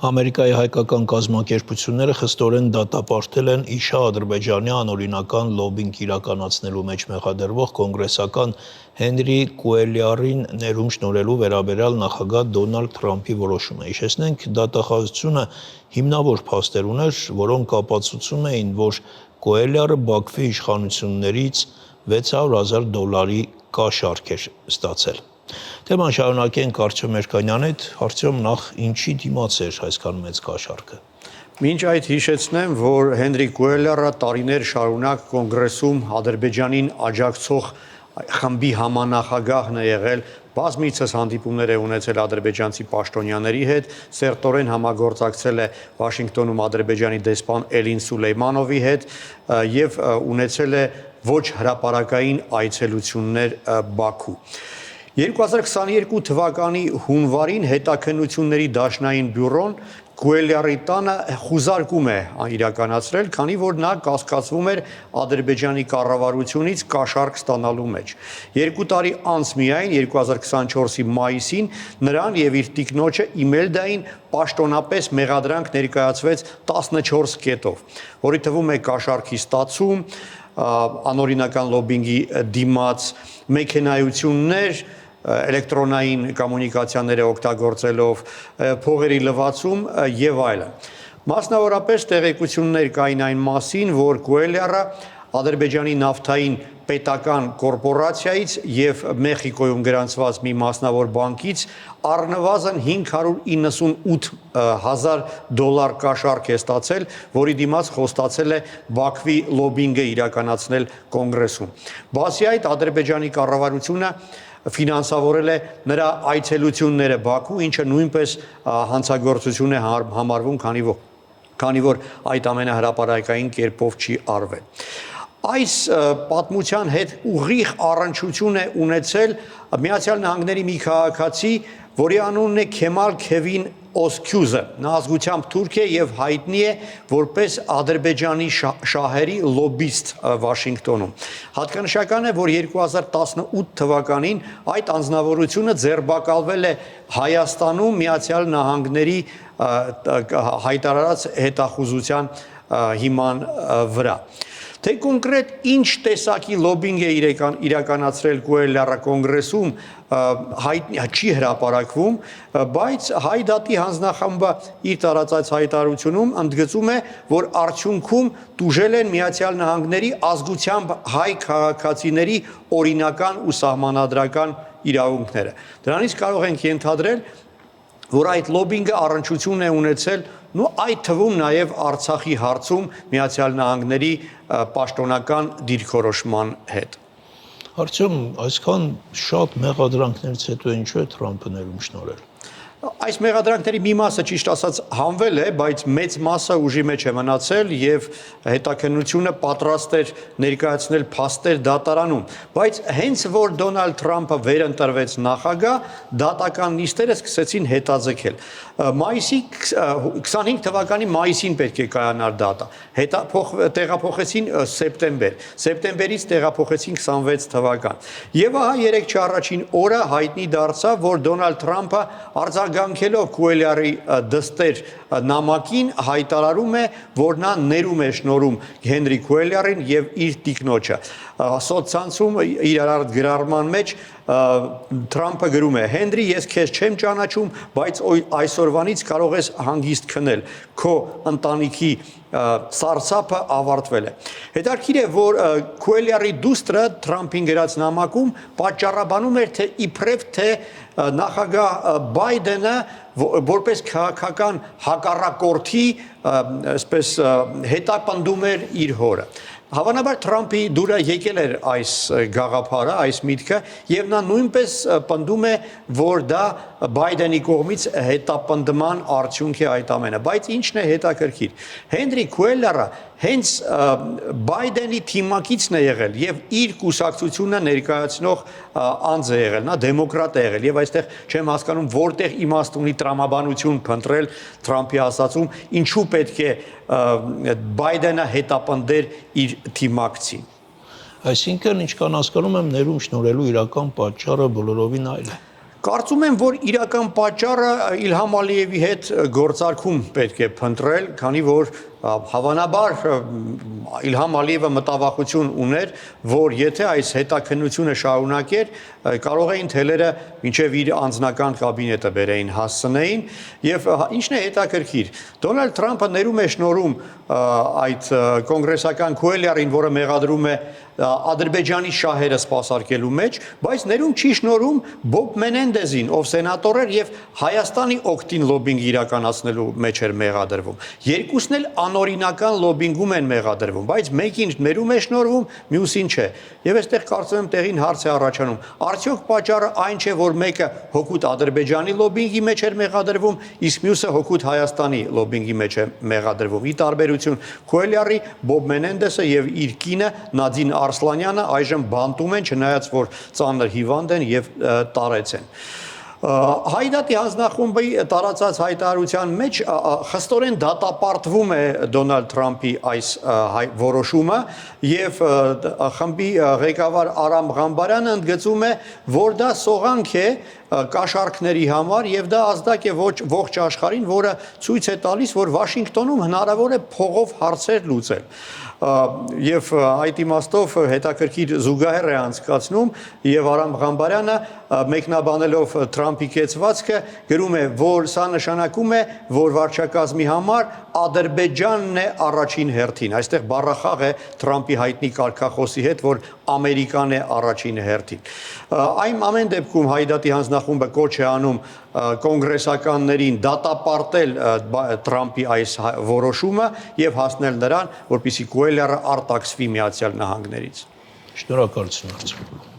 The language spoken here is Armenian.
Ամերիկայի հայկական կազմակերպությունները խստորեն դատապարտել են ԻՇՀ Ադրբեջանի անօրինական լոբինգ իրականացնելու մեջ մեղադրվող կոնգրեսական Հենրի Կուելյարին ներում շնորհելու վերաբերյալ նախագահ Դոնալդ Թրամփի որոշումը։ Հիշեցնենք, դատախազությունը հիմնավոր փաստեր ուներ, որոնք ապացուցում էին, որ Կուելյարը Բաքվի իշխանություններից $600,000 կաշառք էր ստացել։ Թեման շարունակենք Արտյոմ Երկանյանի հետ։ Արտյոմ, նախ ինչի դիմաց էր այսքան մեծ կաշառքը։ Մինչ այդ հիշեցնեմ, որ Հենրի Կուելյարը տարիներ շարունակ կոնգրեսում Ադրբեջանին աջակցող խմբի համանախագահն է եղել, բազմիցս հանդիպումներ է ունեցել ադրբեջանցի պաշտոնյաների հետ, սերտորեն համագործակցել է Վաշինգտոնում Ադրբեջանի դեսպան Էլին Սուլեյմանովի հետ եւ ունեցել է ոչ հրապարակային այցելություններ Բաքու։ 2022 թվականի հունվարին հետաքննությունների դաշնային բյուրոն Կուելյարի տանը խուզարկում է իրականացրել, քանի որ նա կասկածվում էր Ադրբեջանի կառավարությունից կաշառք ստանալու մեջ։ 2 տարի անց միայն 2024-ի մայիսին նրան եւ իր տիկնոջը իմելդային պաշտոնապես մեղադրանք ներկայացվեց 14 կետով, որի թվում է կաշառքի ստացում, անօրինական լոբինգի դիմաց, մեքենայություններ, էլեկտրոնային կոմունիկացիաները օգտագործելով, փողերի լվացում եւ այլն։ Մասնավորապես տեղեկություններ կային այն մասին, որ Կուելյարը Ադրբեջանի նավթային պետական կորպորացիայից եւ Մեխիկոյում գրանցված մի մասնավոր բանկից առնվազն $598,000 կաշառք է ստացել, որի դիմաց խոստացել է Բաքվի լոբինգը իրականացնել կոնգրեսում։ Բացի այդ, Ադրբեջանի կառավարությունը ֆինանսավորել է նրա այցելությունները Բաքու, ինչը նույնպես հանցագործություն է համարվում, քանի որ այդ ամենը հրապարակային կերպով չի արվել։ Այս պատմության հետ ուղիղ առնչություն է ունեցել Միացյալ Նահանգների մի քաղաքացի, որի անունն է Քեմալ Քևին Օսքյուզը, նա ազգությամբ թուրք է եւ հայտնի է որպես Ադրբեջանի շահերի լոբիստ Վաշինգտոնում։ Հատկանշական է, որ 2018 թվականին այդ անձնավորությունը ձերբակալվել է Հայաստանում Միացյալ Նահանգների հայտարարած հետախուզության հիման վրա։ Թե կոնկրետ ինչ տեսակի լոբինգ է իրականացրել Կուելյարը կոնգրեսում, չի հրապարակվում, բայց Հայ դատի հանձնախմբը իր տարածած հայտարարությունում ընդգծում է, որ արդյունքում տուժել են Միացյալ Նահանգների ազգությամբ հայ քաղաքացիների օրինական ու սահմանադրական իրավունքները։ Դրանից կարող ենք ենթադրել, որ այդ լոբինգը առնչություն է ունեցել այդ թվում նաև Արցախի հարցում Միացյալ Նահանգների պաշտոնական դիրքորոշման հետ։ Արտյոմ, այսքան շատ մեղադրանքներից հետո ինչու է Թրամփը ներում շնորհել։ Այս մեղադրանքների մի մասը ճիշտ ասած հանվել է, բայց մեծ մասը ուժի մեջ է մնացել եւ հետաքննությունը պատրաստ էր ներկայացնել փաստեր դատարանում, բայց հենց որ Դոնալդ Թրամփը վերընտրվեց նախագահ, դատական նիստերը սկսեցին հետաձգել։ Մայիսի 25 թվականի մայիսին պետք է կայանար դատը, տեղափոխեցին սեպտեմբեր, սեպտեմբերից տեղափոխեցին 26 թվական։ Եվ ահա 3 առաջին օրը հայտնի դարձավ, որ Դոնալդ Թրամփը արձագանքելով Կուելյարի դստեր նամակին հայտարարում է, որ նա ներում է շնորհում Հենրի Կուելյարին եւ իր տիկնոջը։ Սոցցանցում իր գրառման մեջ Թրամփը գրում է. Հենրի, ես քեզ չեմ ճանաչում, բայց այսօրվանից կարող ես հանգիստ քնել, քո ընտանիքի սարսափը ավարտվել է։ Հետաքրքիր է, որ Կուելյարի դուստրը Թրամփին գրած նամակում պատճառաբանում էր, թե իբրև թե նախագահ Բայդենը որպես քաղաքական հակառակորդի, այսպես հետապնդում էր իր հորը։ Հավանաբար Թրամփի դուրը եկել էր այս գաղափարը, այս միտքը, եւ նա նույնպես պնդում է, որ դա Բայդենի կողմից հետապնդման արդյունք է այդ ամենը, բայց ինչն է հետաքրքիր։ Հենրի Կուելյարը հենց Բայդենի թիմակիցն է եղել եւ իր կուսակցությունը ներկայացնող անձ է եղել, նա դեմոկրատ է եղել եւ այստեղ չեմ հասկանում որտեղ իմաստ ունի տրամաբանություն փնտրել Թրամփի ասածում, ինչու պետք է Բայդենը հետապնդեր իր թիմակցին։ Այսինքն, ինչքան հասկանում եմ, ներում շնորհելու իրական պատճառը բոլորովին այլ է։ Կարծում եմ, որ իրական պատճառը Իլհամ Ալիևի հետ գործարքում պետք է փնտրել, քանի որ հավանաբար Իլհամ Ալիևը մտավախություն ուներ, որ եթե այս հետաքննությունը շարունակեր, կարող էին թելերը մինչև իր անձնական կաբինետը բերեին հասցնեին, եւ ինչն է հետաքրքիր, Դոնալդ Թրամփը ներում է շնորհում այդ կոնգրեսական քուելիարին, որը մեղադրում է Ադրբեջանի շահերը սպասարկելու մեջ, բայց ներում չի շնորհում Բոբ Մենենդեզին, ով սենատոր էր եւ Հայաստանի օգտին լոբինգ իրականացնելու մեջ էր մեղադրվում։ Երկուսն էլ անօրինական լոբինգում են մեղադրվում, բայց մեկին ներում է շնորհվում, մյուսին չէ։ Եվ այստեղ կարծում եմ տեղին հարց է առաջանում. արդյոք պատճառը այն չէ, որ մեկը հօգուտ Ադրբեջանի լոբինգի մեջ էր մեղադրվում, իսկ մյուսը հօգուտ Հայաստանի լոբինգի մեջ է մեղադրվում։ Ի տարբերություն Քուելիարի, Բոբ Մենենդեսը եւ իր կինը Նադին Արսլանյանը այժմ բանտում են, չնայած որ ծանր հիվանդ են եւ տարեց են։ Հայդատի հանձնախումբի տարածած հայտարարության մեջ խստորեն դատապարտվում է Դոնալդ Թրամփի այս որոշումը եւ խմբի ղեկավար Արամ Ղամբարյանը ընդգծում է, որ դա սողանք է կաշառքների համար եւ դա ազդակ է ողջ աշխարհին, որը ցույց է տալիս, որ Վաշինգտոնում հնարավոր է փողով հարցեր լուծել։ Եվ այդ իմաստով հետաքրքիր զուգահեռ է անցկացնում եւ Արամ Ղամբարյանը մեկնաբանելով Թրամփի կեցվածքը գրում է, որ սա նշանակում է, որ վարչակազմի համար Ադրբեջանն է առաջին հերթին։ Այստեղ բառախաղ է Թրամփի հայտնի կարգախոսի հետ, որ Ամերիկան է առաջին հերթին։ Այն ամեն դեպքում Հայդատի հանձնախումբը կոչ է անում կոնգրեսականներին դատապարտել Թրամփի այս որոշումը եւ հասնել նրան, որպեսզի Քուելիարը արտաքսվի Միացյալ Նահանգներից։ Շնորհակալություն,